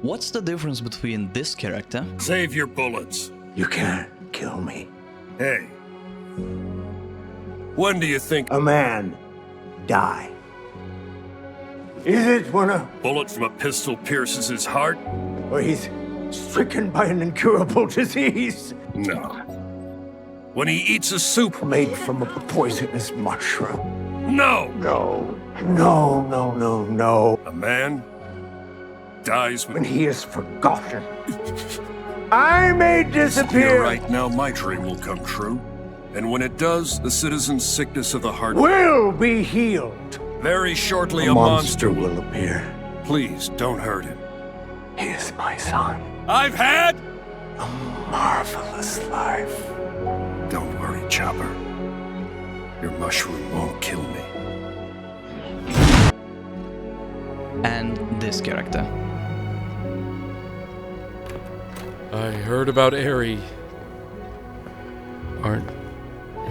What's the difference between this character? Save your bullets. You can't kill me. Hey. When do you think A man die. Is it when a bullet from a pistol pierces his heart? or he's stricken by an incurable disease No. When he eats a soup? made from a poisonous mushroom? No! No. A man dies When when he is forgotten. I may You're disappear. right now, my dream will come true. And when it does, the citizen's sickness of the heart Will be healed. very shortly A a monster monster. will appear. Please don't hurt him. He is my son. I've had. A marvelous life. Don't worry, Chopper. Your mushroom won't kill me. And this character. I heard about Eri. Aren't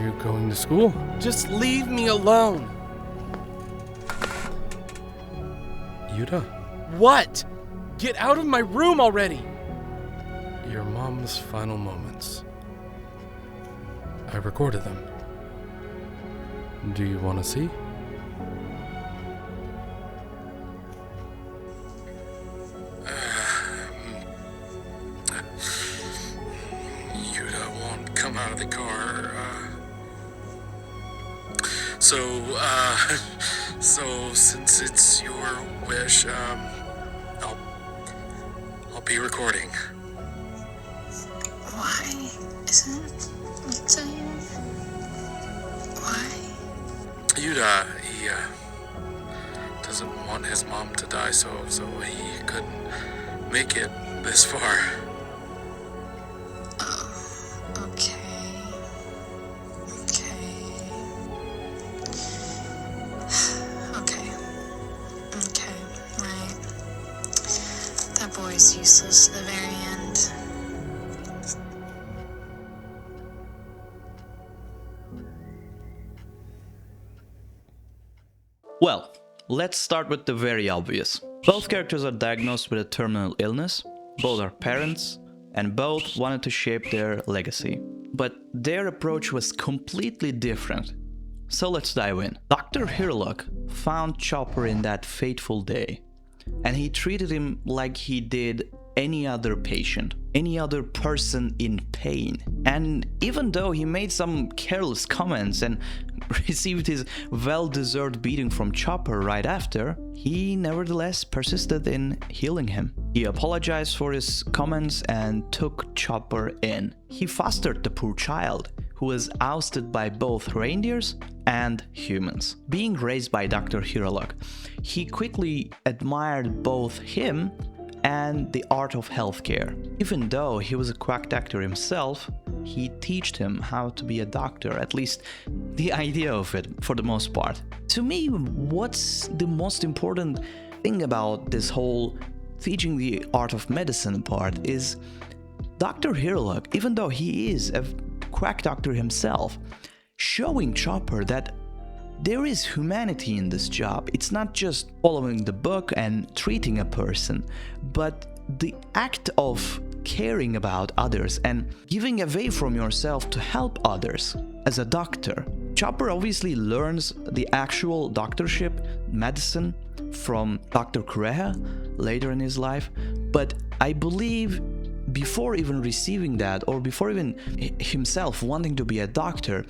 you going to school? Just leave me alone. Yuta, What? Get out of my room already. your mom's final moments. I recorded them. Do you want to see? Yuta won't come out of the car. So since it's your wish, I'll be recording. Why isn't Yuta here? Why? Yuta, he doesn't want his mom to die, so he couldn't make it this far. Okay. Right. That boy's useless to the very end. Well, let's start with the very obvious. Both characters are diagnosed with a terminal illness, both are parents, and both wanted to shape their legacy. But their approach was completely different. So let's dive in. Dr. Hiriluk found Chopper in that fateful day, and he treated him like he did any other patient, any other person in pain. And even though he made some careless comments and received his well-deserved beating from Chopper right after, he nevertheless persisted in healing him. He apologized for his comments and took Chopper in. He fostered the poor child, who was ousted by both reindeers and humans. Being raised by Dr. Hiriluk, he quickly admired both him and the art of healthcare. Even though he was a quack doctor himself, he taught him how to be a doctor, at least the idea of it for the most part. To me, what's the most important thing about this whole teaching the art of medicine part is Dr. Hiriluk, even though he is a quack doctor himself, showing Chopper that there is humanity in this job. It's not just following the book and treating a person, but the act of caring about others and giving away from yourself to help others as a doctor. Chopper obviously learns the actual doctorship, medicine, from Dr. Kureha later in his life, but I believe before even receiving that, or before even himself wanting to be a doctor,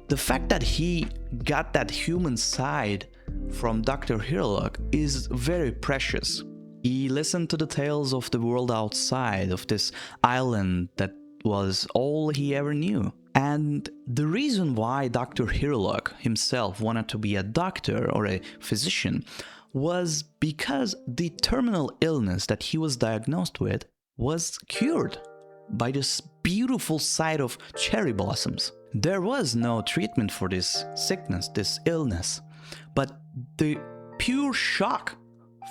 the fact that he got that human side from Dr. Hiriluk is very precious. He listened to the tales of the world outside, of this island that was all he ever knew. And the reason why Dr. Hiriluk himself wanted to be a doctor or a physician was because the terminal illness that he was diagnosed with was cured by this beautiful sight of cherry blossoms. There was no treatment for this sickness, this illness, but the pure shock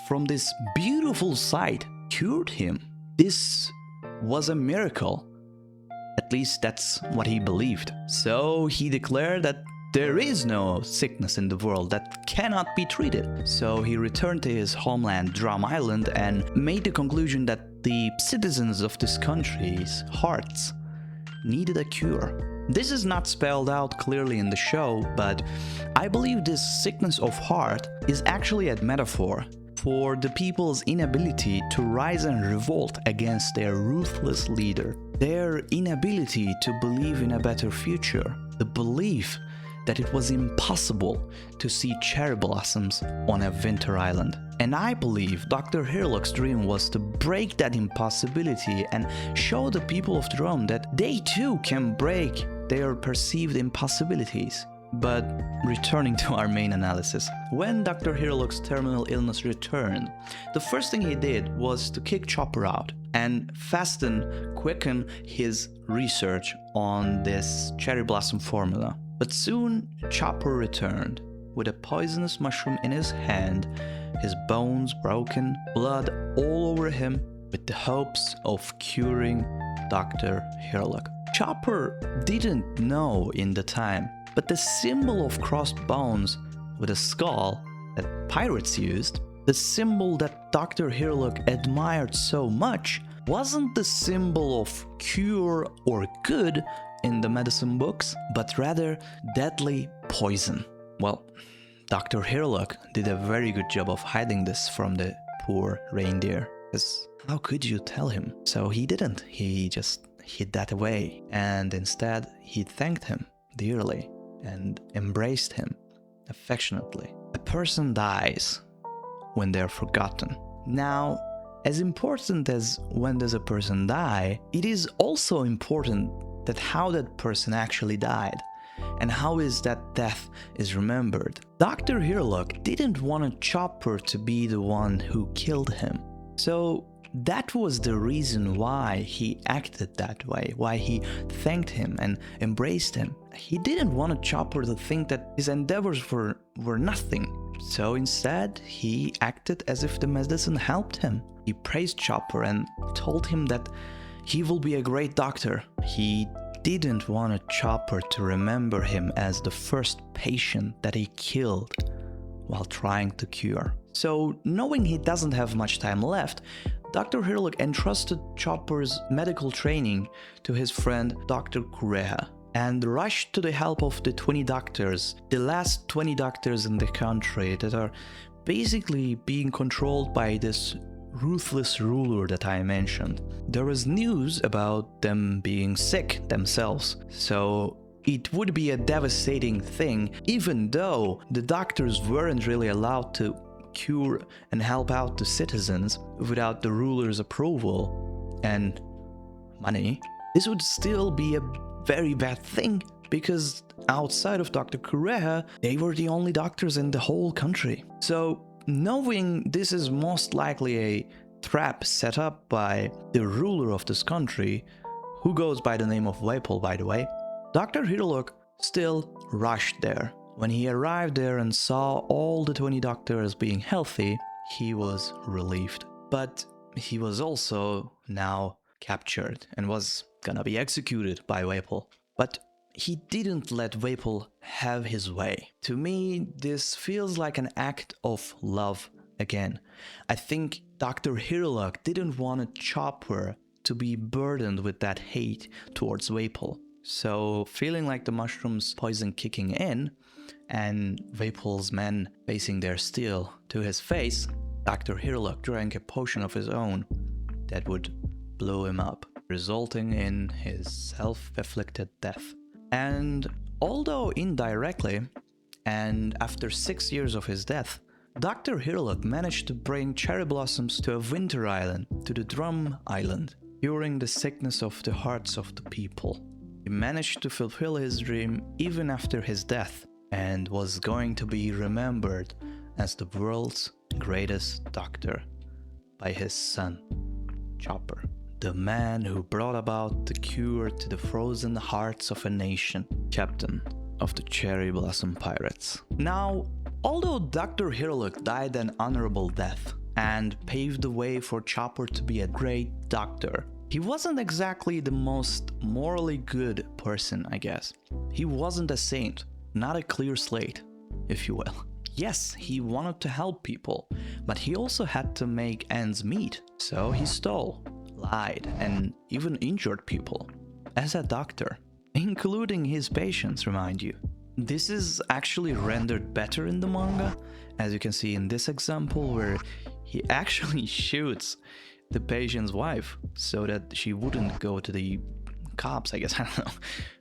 from this beautiful sight cured him. This was a miracle. At least that's what he believed. So he declared that there is no sickness in the world that cannot be treated. So he returned to his homeland, Drum Island, and made the conclusion that the citizens of this country's hearts needed a cure. This is not spelled out clearly in the show, but I believe this sickness of heart is actually a metaphor for the people's inability to rise and revolt against their ruthless leader, their inability to believe in a better future, the belief that it was impossible to see cherry blossoms on a winter island. And I believe Dr. Hiriluk's dream was to break that impossibility and show the people of Drum that they too can break their perceived impossibilities. But returning to our main analysis, when Dr. Hiriluk's terminal illness returned, the first thing he did was to kick Chopper out and quicken his research on this cherry blossom formula. But soon Chopper returned with a poisonous mushroom in his hand, his bones broken, blood all over him, with the hopes of curing Dr. Hiriluk. Chopper didn't know in the time, but the symbol of crossed bones with a skull that pirates used, the symbol that Dr. Hiriluk admired so much, wasn't the symbol of cure or good in the medicine books, but rather deadly poison. Well, Dr. Hiriluk did a very good job of hiding this from the poor reindeer, because how could you tell him? So he didn't, he just hid that away, and instead he thanked him dearly and embraced him affectionately. A person dies when they're forgotten. Now, as important as when does a person die, it is also important that how that person actually died and how is that death is remembered. Dr. Hiriluk didn't want Chopper to be the one who killed him. So that was the reason why he acted that way, why he thanked him and embraced him. He didn't want Chopper to think that his endeavors were nothing. So instead, he acted as if the medicine helped him. He praised Chopper and told him that he will be a great doctor. He didn't want Chopper to remember him as the first patient that he killed while trying to cure. So, knowing he doesn't have much time left, Dr. Hiriluk entrusted Chopper's medical training to his friend Dr. Kureha and rushed to the help of the 20 doctors, the last 20 doctors in the country that are basically being controlled by this ruthless ruler that I mentioned. There was news about them being sick themselves, so it would be a devastating thing, even though the doctors weren't really allowed to cure and help out the citizens without the ruler's approval and money. This would still be a very bad thing, because outside of Dr. Kureha, they were the only doctors in the whole country. So, knowing this is most likely a trap set up by the ruler of this country, who goes by the name of Wapol, by the way, Dr. Hiriluk still rushed there. When he arrived there and saw all the 20 doctors being healthy, he was relieved. But he was also now captured and was gonna be executed by Wapol. But he didn't let Wapol have his way. To me, this feels like an act of love again. I think Dr. Hiriluk didn't want Chopper to be burdened with that hate towards Wapol. So, feeling like the mushroom's poison kicking in, and Wapol's men facing their steel to his face, Dr. Hiriluk drank a potion of his own that would blow him up, resulting in his self-afflicted death. And although indirectly, and after 6 years of his death, Dr. Hiriluk managed to bring cherry blossoms to a winter island, to the Drum Island, curing the sickness of the hearts of the people. He managed to fulfill his dream even after his death, and was going to be remembered as the world's greatest doctor by his son, Chopper, the man who brought about the cure to the frozen hearts of a nation, captain of the Cherry Blossom Pirates. Now, although Dr. Hiriluk died an honorable death and paved the way for Chopper to be a great doctor, he wasn't exactly the most morally good person, I guess. He wasn't a saint. not a clear slate, if you will. Yes, he wanted to help people, but he also had to make ends meet, so he stole, lied, and even injured people. As a doctor, including his patients, remind you. This is actually rendered better in the manga, as you can see in this example where he actually shoots the patient's wife so that she wouldn't go to the cops, I guess, I don't know.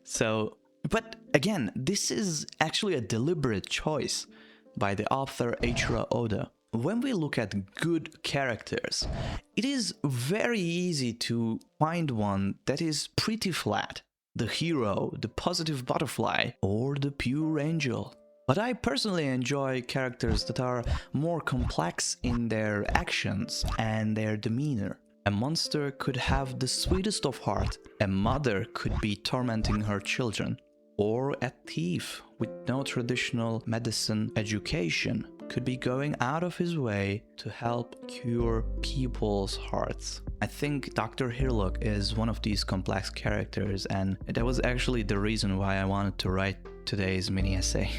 So, but again, this is actually a deliberate choice by the author Eiichiro Oda. When we look at good characters, it is very easy to find one that is pretty flat. The hero, the positive butterfly, or the pure angel. But I personally enjoy characters that are more complex in their actions and their demeanor. A monster could have the sweetest of heart, a mother could be tormenting her children, or a thief with no traditional medicine education could be going out of his way to help cure people's hearts. I think Dr. Hiriluk is one of these complex characters, and that was actually the reason why I wanted to write today's mini essay.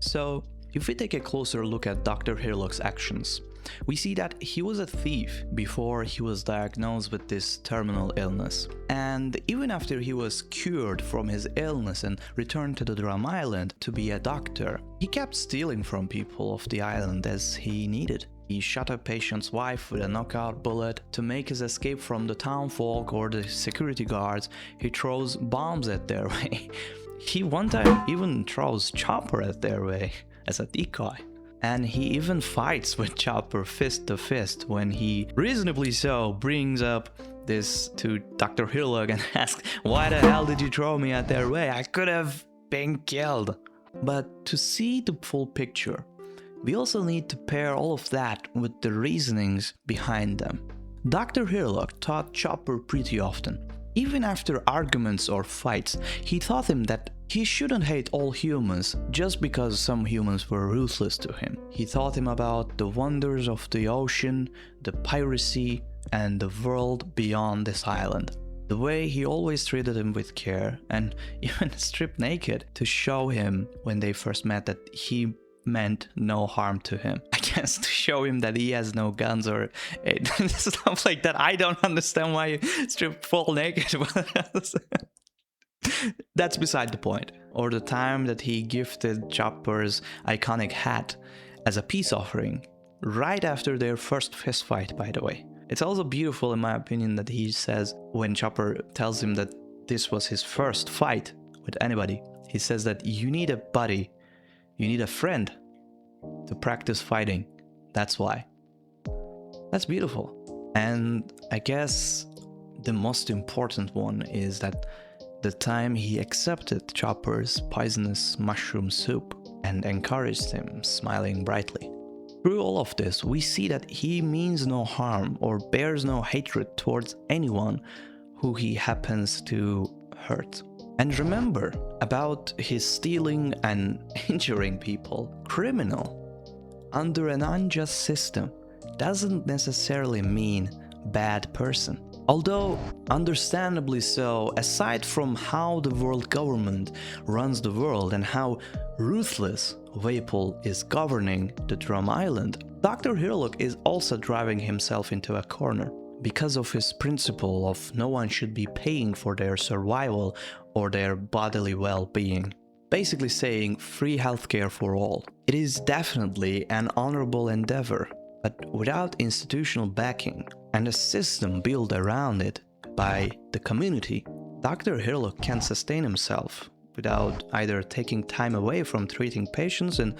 So, if we take a closer look at Dr. Hiriluk's actions, we see that he was a thief before he was diagnosed with this terminal illness. And even after he was cured from his illness and returned to the Drum Island to be a doctor, he kept stealing from people of the island as he needed. He shot a patient's wife with a knockout bullet. To make his escape from the townfolk or the security guards, he throws bombs at their way. He one time even throws Chopper at their way as a decoy. And he even fights with Chopper fist to fist when he, reasonably so, brings up this to Dr. Hiriluk and asks, "Why the hell did you throw me at their way? I could have been killed." But to see the full picture, we also need to pair all of that with the reasonings behind them. Dr. Hiriluk taught Chopper pretty often. Even after arguments or fights, he taught him that he shouldn't hate all humans just because some humans were ruthless to him. He taught him about the wonders of the ocean, the piracy, and the world beyond this island. The way he always treated him with care and even stripped naked to show him when they first met that he meant no harm to him. I guess to show him that he has no guns or stuff like that. I don't understand why you strip full naked. That's beside the point. Or the time that he gifted Chopper's iconic hat as a peace offering, right after their first fist fight, by the way. It's also beautiful, in my opinion, that he says, when Chopper tells him that this was his first fight with anybody, he says that you need a buddy, you need a friend to practice fighting. That's why. That's beautiful. And I guess the most important one is that the time he accepted Chopper's poisonous mushroom soup and encouraged him, smiling brightly. Through all of this, we see that he means no harm or bears no hatred towards anyone who he happens to hurt. And remember about his stealing and injuring people. Criminal, under an unjust system, doesn't necessarily mean bad person. Although, understandably so, aside from how the world government runs the world and how ruthless Vapul is governing the Drum Island, Dr. Hiriluk is also driving himself into a corner because of his principle of no one should be paying for their survival or their bodily well-being. Basically saying free healthcare for all. It is definitely an honorable endeavor, but without institutional backing and a system built around it by the community, Dr. Hiriluk can sustain himself without either taking time away from treating patients and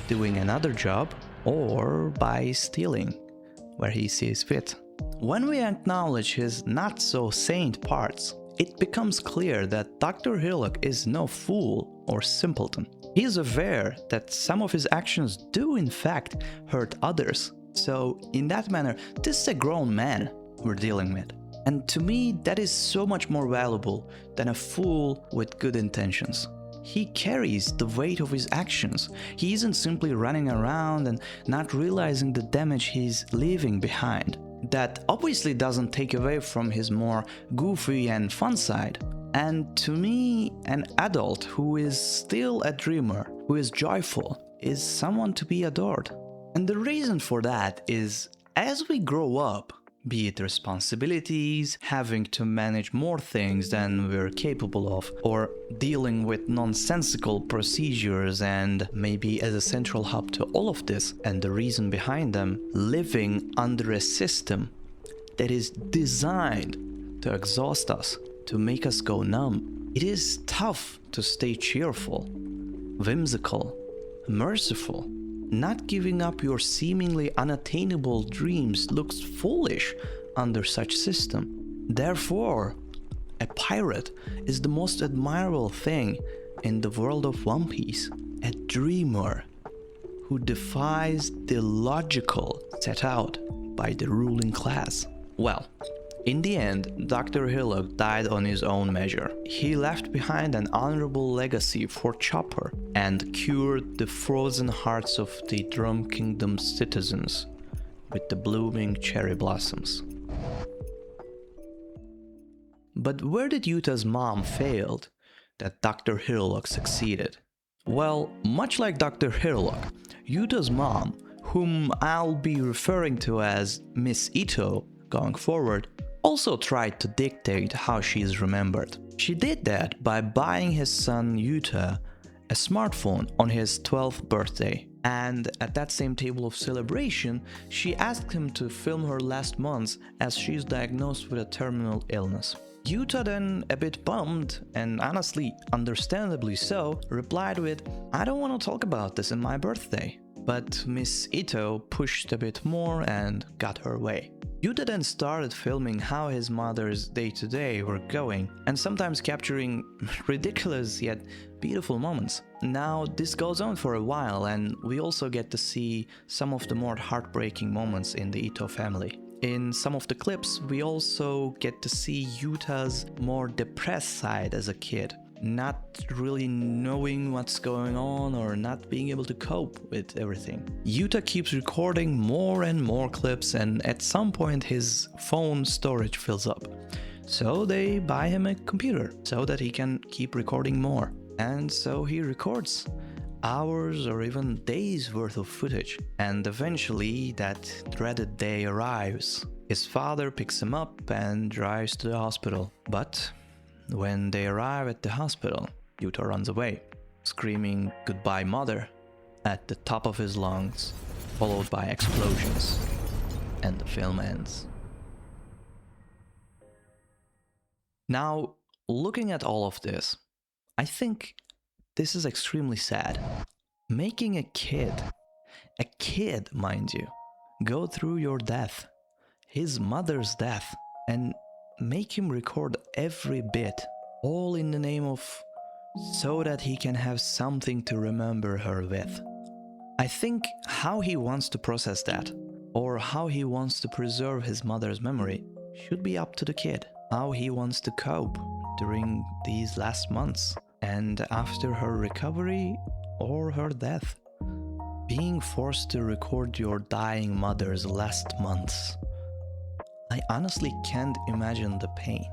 doing another job, or by stealing where he sees fit. When we acknowledge his not-so-saint parts, it becomes clear that Dr. Hiriluk is no fool or simpleton. He is aware that some of his actions do in fact hurt others. So, in that manner, this is a grown man we're dealing with. And to me, that is so much more valuable than a fool with good intentions. He carries the weight of his actions. He isn't simply running around and not realizing the damage he's leaving behind. That obviously doesn't take away from his more goofy and fun side. And to me, an adult who is still a dreamer who is joyful, is someone to be adored. And the reason for that is, as we grow up, be it responsibilities, having to manage more things than we're capable of, or dealing with nonsensical procedures, and maybe as a central hub to all of this, and the reason behind them, living under a system that is designed to exhaust us, to make us go numb. It is tough to stay cheerful, whimsical, merciful. Not giving up your seemingly unattainable dreams looks foolish under such system. Therefore, a pirate is the most admirable thing in the world of One Piece. A dreamer who defies the logical set out by the ruling class. Well, in the end, Dr. Hiriluk died on his own measure. He left behind an honorable legacy for Chopper and cured the frozen hearts of the Drum Kingdom's citizens with the blooming cherry blossoms. But where did Yuta's mom failed that Dr. Hiriluk succeeded? Well, much like Dr. Hiriluk, Yuta's mom, whom I'll be referring to as Miss Ito going forward, also tried to dictate how she is remembered. She did that by buying his son Yuta a smartphone on his 12th birthday. And at that same table of celebration, she asked him to film her last months as she is diagnosed with a terminal illness. Yuta then, a bit bummed, and honestly, understandably so, replied with, "I don't want to talk about this in my birthday." But Miss Ito pushed a bit more and got her way. Yuta then started filming how his mother's day-to-day were going, and sometimes capturing ridiculous yet beautiful moments. Now, this goes on for a while, and we also get to see some of the more heartbreaking moments in the Ito family. In some of the clips, we also get to see Yuta's more depressed side as a kid, not really knowing what's going on or not being able to cope with everything. Yuta keeps recording more and more clips, and at some point his phone storage fills up. So they buy him a computer so that he can keep recording more. And so he records hours or even days worth of footage. And eventually that dreaded day arrives. His father picks him up and drives to the hospital. But when they arrive at the hospital, Yuta runs away, screaming "Goodbye, Mother" at the top of his lungs, followed by explosions, and the film ends. Now, looking at all of this, I think this is extremely sad. Making a kid mind you, go through your death, his mother's death, and make him record every bit, all in the name of so that he can have something to remember her with. I think how he wants to process that, or how he wants to preserve his mother's memory, should be up to the kid. How he wants to cope during these last months, and after her recovery or her death. Being forced to record your dying mother's last months. I honestly can't imagine the pain.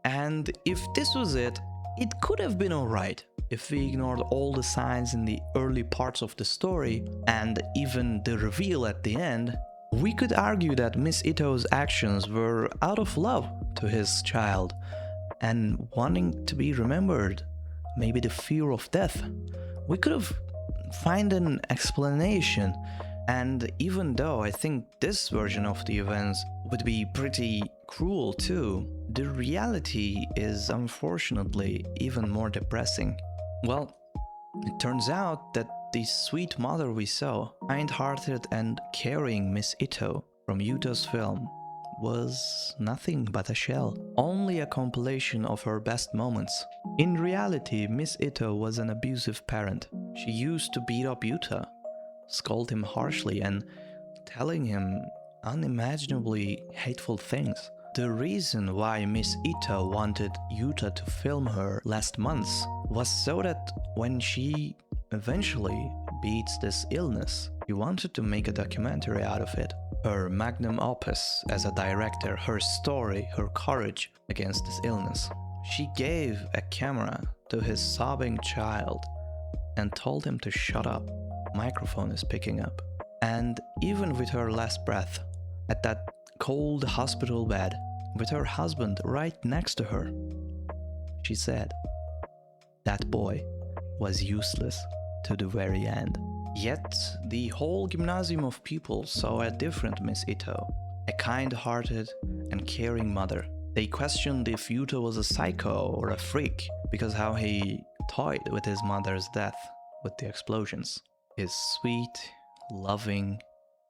And if this was it could have been alright if we ignored all the signs in the early parts of the story and even the reveal at the end. We could argue that Miss Ito's actions were out of love to his child and wanting to be remembered, maybe the fear of death. We could have found an explanation. And even though I think this version of the events would be pretty cruel too, the reality is unfortunately even more depressing. Well, it turns out that the sweet mother we saw, kind-hearted and caring Miss Ito from Yuta's film, was nothing but a shell, only a compilation of her best moments. In reality, Miss Ito was an abusive parent. She used to beat up Yuta, scold him harshly, and telling him unimaginably hateful things. The reason why Miss Ito wanted Yuta to film her last months was so that when she eventually beats this illness, she wanted to make a documentary out of it. Her magnum opus as a director, her story, her courage against this illness. She gave a camera to his sobbing child and told him to shut up. Microphone is picking up. And even with her last breath, at that cold hospital bed, with her husband right next to her, she said, that boy was useless to the very end. Yet, the whole gymnasium of people saw a different Miss Ito, a kind-hearted and caring mother. They questioned if Yuta was a psycho or a freak, because how he toyed with his mother's death with the explosions. His sweet, loving,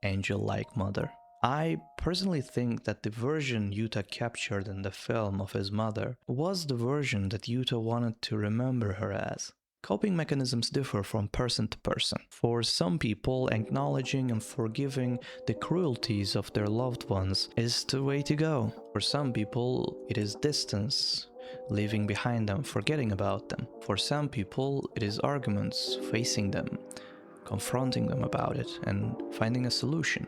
angel-like mother. I personally think that the version Yuta captured in the film of his mother was the version that Yuta wanted to remember her as. Coping mechanisms differ from person to person. For some people, acknowledging and forgiving the cruelties of their loved ones is the way to go. For some people, it is distance, leaving behind them, forgetting about them. For some people, it is arguments, facing them, confronting them about it, and finding a solution.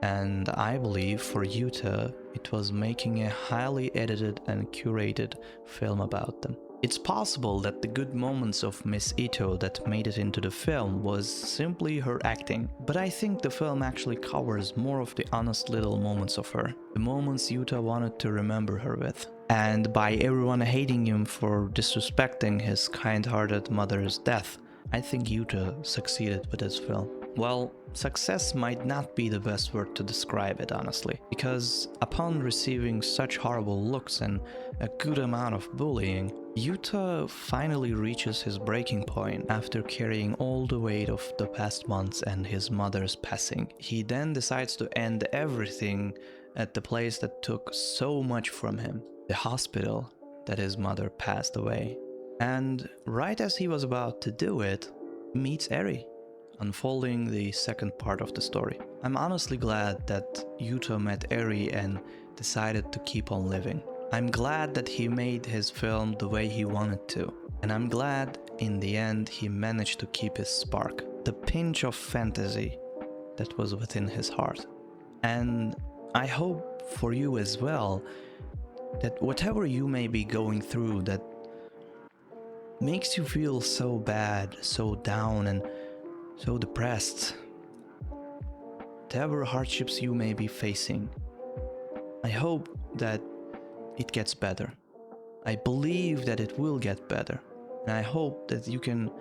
And I believe for Yuta, it was making a highly edited and curated film about them. It's possible that the good moments of Miss Ito that made it into the film was simply her acting, but I think the film actually covers more of the honest little moments of her, the moments Yuta wanted to remember her with. And by everyone hating him for disrespecting his kind-hearted mother's death, I think Yuta succeeded with this film. Well, success might not be the best word to describe it, honestly, because upon receiving such horrible looks and a good amount of bullying, Yuta finally reaches his breaking point after carrying all the weight of the past months and his mother's passing. He then decides to end everything at the place that took so much from him, the hospital that his mother passed away. And right as he was about to do it, he meets Eri, unfolding the second part of the story. I'm honestly glad that Yuta met Eri and decided to keep on living. I'm glad that he made his film the way he wanted to. And I'm glad in the end he managed to keep his spark, the pinch of fantasy that was within his heart. And I hope for you as well that whatever you may be going through that makes you feel so bad, so down and so depressed, whatever hardships you may be facing, I hope that it gets better. I believe that it will get better. And I hope that you can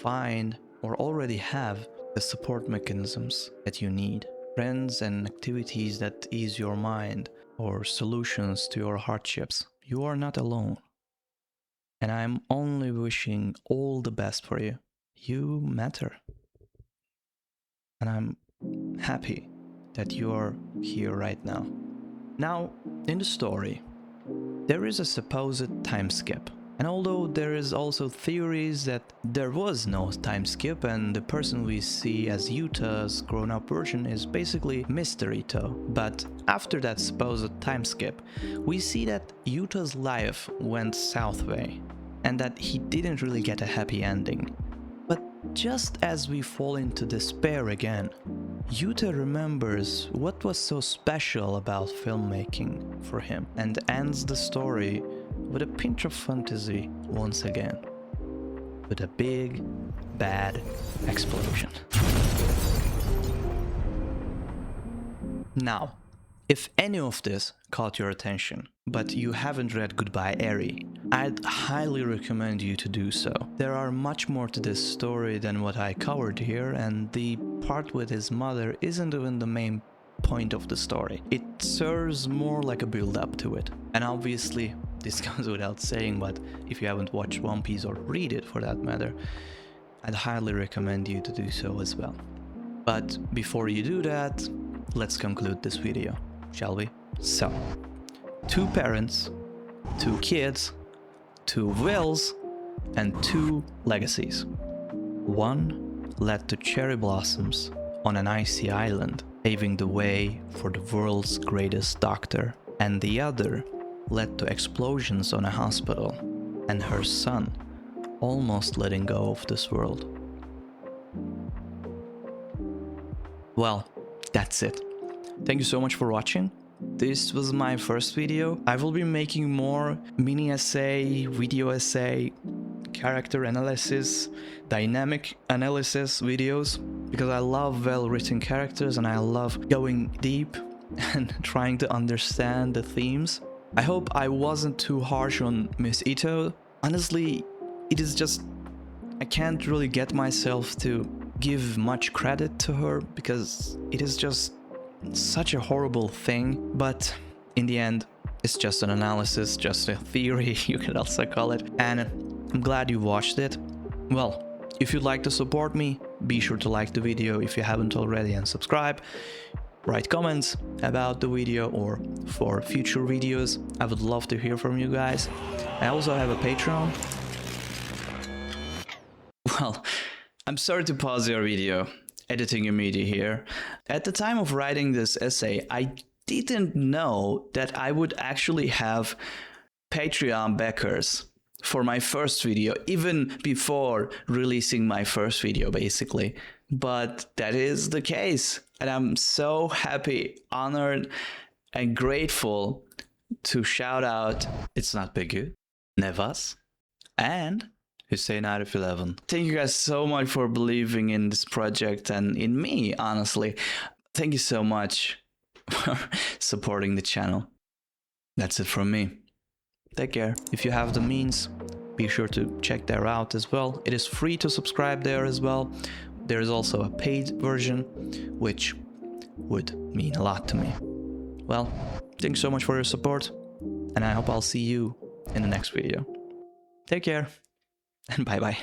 find or already have the support mechanisms that you need. Friends and activities that ease your mind or solutions to your hardships. You are not alone. And I'm only wishing all the best for you. You matter. And I'm happy that you're here right now. Now, in the story, there is a supposed time skip. And although there is also theories that there was no time skip and the person we see as Yuta's grown-up version is basically Mr. Ito, but after that supposed time skip, we see that Yuta's life went southway and that he didn't really get a happy ending. But just as we fall into despair again, Yuta remembers what was so special about filmmaking for him and ends the story with a pinch of fantasy once again, with a big, bad explosion. Now, if any of this caught your attention, but you haven't read Goodbye Eri, I'd highly recommend you to do so. There are much more to this story than what I covered here, and the part with his mother isn't even the main point of the story. It serves more like a build-up to it. And obviously, this goes without saying, but if you haven't watched One Piece or read it for that matter, I'd highly recommend you to do so as well. But before you do that, let's conclude this video, shall we? So, 2 parents, 2 kids, 2 wills, and 2 legacies. One led to cherry blossoms on an icy island, paving the way for the world's greatest doctor, and the other led to explosions on a hospital and her son almost letting go of this world. Well, that's it. Thank you so much for watching. This was my first video. I will be making more mini essay, video essay character analysis, dynamic analysis videos, because I love well-written characters and I love going deep and trying to understand the themes. I hope I wasn't too harsh on Miss Ito. Honestly, it is just, I can't really get myself to give much credit to her because it is just such a horrible thing, but in the end, it's just an analysis, just a theory, you can also call it, and I'm glad you watched it. Well, if you'd like to support me, be sure to like the video if you haven't already and subscribe. Write comments about the video or for future videos. I would love to hear from you guys. I also have a Patreon. Well, I'm sorry to pause your video, editing immediate here. At the time of writing this essay, I didn't know that I would actually have Patreon backers for my first video, even before releasing my first video, basically. But that is the case, and I'm so happy, honored, and grateful to shout out It's Not Biggie, Nevas, and Hussein Arif 11. Thank you guys so much for believing in this project and in me, honestly. Thank you so much for supporting the channel. That's it from me. Take care. If you have the means, be sure to check that out as well. It is free to subscribe there as well. There is also a paid version, which would mean a lot to me. Well, thanks so much for your support, and I hope I'll see you in the next video. Take care, and bye-bye.